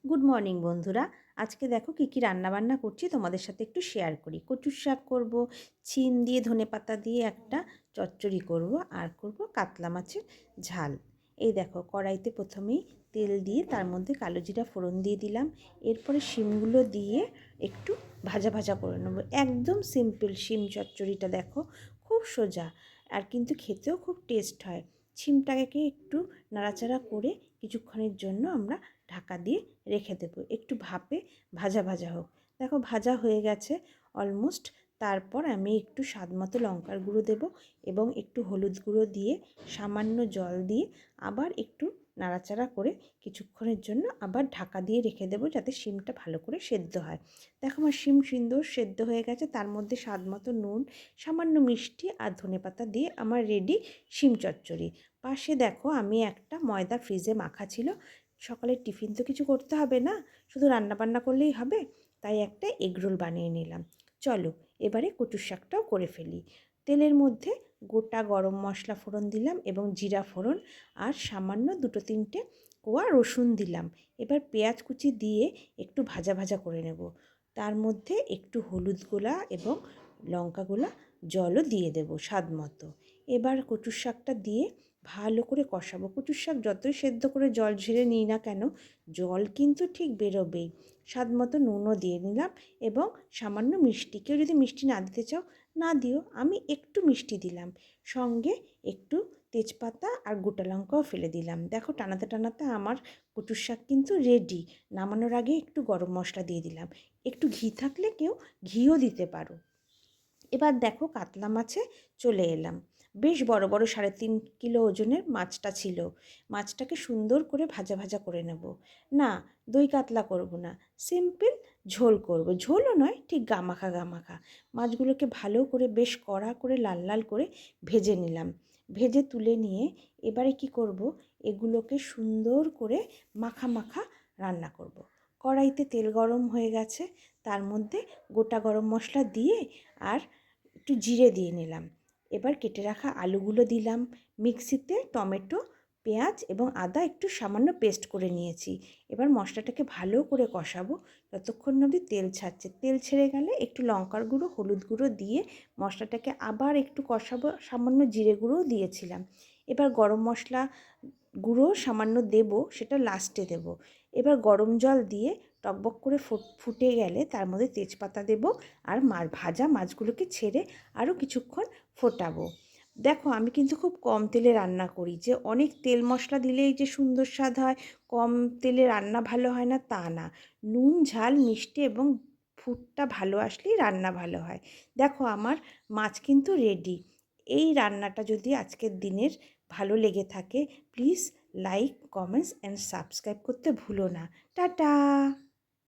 Good morning বন্ধুরা। আজকে দেখো কী কী রান্নাবান্না করছি তোমাদের সাথে একটু শেয়ার করি। কচুর শাক করব, শিম দিয়ে ধনেপাতা দিয়ে একটা চচ্চড়ি করব, আর করব কাতলা মাছের ঝাল। এই দেখো কড়াইতে প্রথমেই তেল দিয়ে তার মধ্যে কালো জিরা ফোড়ন দিয়ে দিলাম। এরপরে শিমগুলো দিয়ে একটু ভাজা ভাজা করে নেবো। একদম সিম্পল শিম চচ্চড়িটা, দেখো খুব সোজা, আর কিন্তু খেতেও খুব টেস্ট হয়। শিমটাকে একটু নাড়াচাড়া করে কিছুক্ষণের জন্য আমরা ঢাকা দিয়ে রেখে দেবো, একটু ভাপে ভাজা ভাজা হোক। দেখো ভাজা হয়ে গেছে অলমোস্ট। তারপর আমি একটু স্বাদ মতো লঙ্কার গুঁড়ো দেবো এবং একটু হলুদ গুঁড়ো দিয়ে সামান্য জল দিয়ে আবার একটু নাড়াচাড়া করে কিছুক্ষণের জন্য আবার ঢাকা দিয়ে রেখে দেবো, যাতে শিমটা ভালো করে সেদ্ধ হয়। দেখো আমার শিম সুন্দর সেদ্ধ হয়ে গেছে। তার মধ্যে স্বাদ মতো নুন, সামান্য মিষ্টি আর ধনেপাতা দিয়ে আমার রেডি শিম চচ্চড়ি। পাশে দেখো আমি একটা ময়দা ফ্রিজে মাখা ছিল, সকালের টিফিন তো কিছু করতে হবে না, শুধু রান্নাবান্না করলেই হবে, তাই একটা এগরোল বানিয়ে নিলাম। চলো এবারে কচুর শাকটাও করে ফেলি। তেলের মধ্যে গোটা গরম মশলা ফোড়ন দিলাম এবং জিরা ফোড়ন, আর সামান্য দুটো তিনটে কোয়া রসুন দিলাম। এবার পেঁয়াজ কুচি দিয়ে একটু ভাজা ভাজা করে নেব। তার মধ্যে একটু হলুদ গোলা এবং লঙ্কা গোলা, জলও দিয়ে দেব স্বাদ মতো। এবার কচুর শাকটা দিয়ে ভালো করে কষাবো। কচুর শাক যতই সেদ্ধ করে জল ঝেড়ে নিই না কেন, জল কিন্তু ঠিক বেরোবেই। স্বাদ মতো নুনও দিয়ে নিলাম এবং সামান্য মিষ্টি। কেউ যদি মিষ্টি না দিতে চাও না দিও, আমি একটু মিষ্টি দিলাম। সঙ্গে একটু তেজপাতা আর গোটা লঙ্কাও ফেলে দিলাম। দেখো টানাতে টানাতে আমার কচুর শাক কিন্তু রেডি। নামানোর আগে একটু গরম মশলা দিয়ে দিলাম। একটু ঘি থাকলে কেউ ঘিও দিতে পারো। এবার দেখো কাতলা মাছে চলে এলাম। বেশ বড় বড় 3.5 কিলো ওজনের মাছটা ছিল। মাছটাকে সুন্দর করে ভাজা ভাজা করে নেব। না, দই কাতলা করব না, সিম্পল ঝোল করব। ঝোলও নয়, ঠিক গামাখা গামাখা। মাছগুলোকে ভালো করে বেশ কড়া করে লাল লাল করে ভেজে নিলাম। ভেজে তুলে নিয়ে এবারে কি করব, এগুলোকে সুন্দর করে মাখা মাখা রান্না করব। কড়াইতে তেল গরম হয়ে গেছে, তার মধ্যে গোটা গরম মশলা দিয়ে আর একটু জিরে দিয়ে নিলাম। এবার কেটে রাখা আলুগুলো দিলাম। মিক্সিতে টমেটো, পেঁয়াজ এবং আদা একটু সামান্য পেস্ট করে নিয়েছি। এবার মশলাটাকে ভালো করে কষাবো যতক্ষণ অবধি তেল ছাড়ছে। তেল ছেড়ে গেলে একটু লঙ্কার গুঁড়ো, হলুদ গুঁড়ো দিয়ে মশলাটাকে আবার একটু কষাবো। সামান্য জিরে গুঁড়োও দিয়েছিলাম। এবার গরম মশলা গুঁড়ো সামান্য দেব, সেটা লাস্টে দেব। এবার গরম জল দিয়ে টকবক করে ফুটে গেলে তার মধ্যে তেজপাতা দেব আর ভাজা মাছগুলোকে ছেড়ে আরও কিছুক্ষণ ফোটাবো। দেখো আমি কিন্তু খুব কম তেলে রান্না করি, যে অনেক তেল মশলা দিলেই যে সুন্দর স্বাদ হয়, কম তেলে রান্না ভালো হয় না তা না। নুন, ঝাল, মিষ্টি এবং ফুটটা ভালো আসলেই রান্না ভালো হয়। দেখো আমার মাছ কিন্তু রেডি। এই রান্নাটা যদি আজকের দিনের ভালো লেগে থাকে, please like, comments and subscribe করতে ভুলো না। টাটা।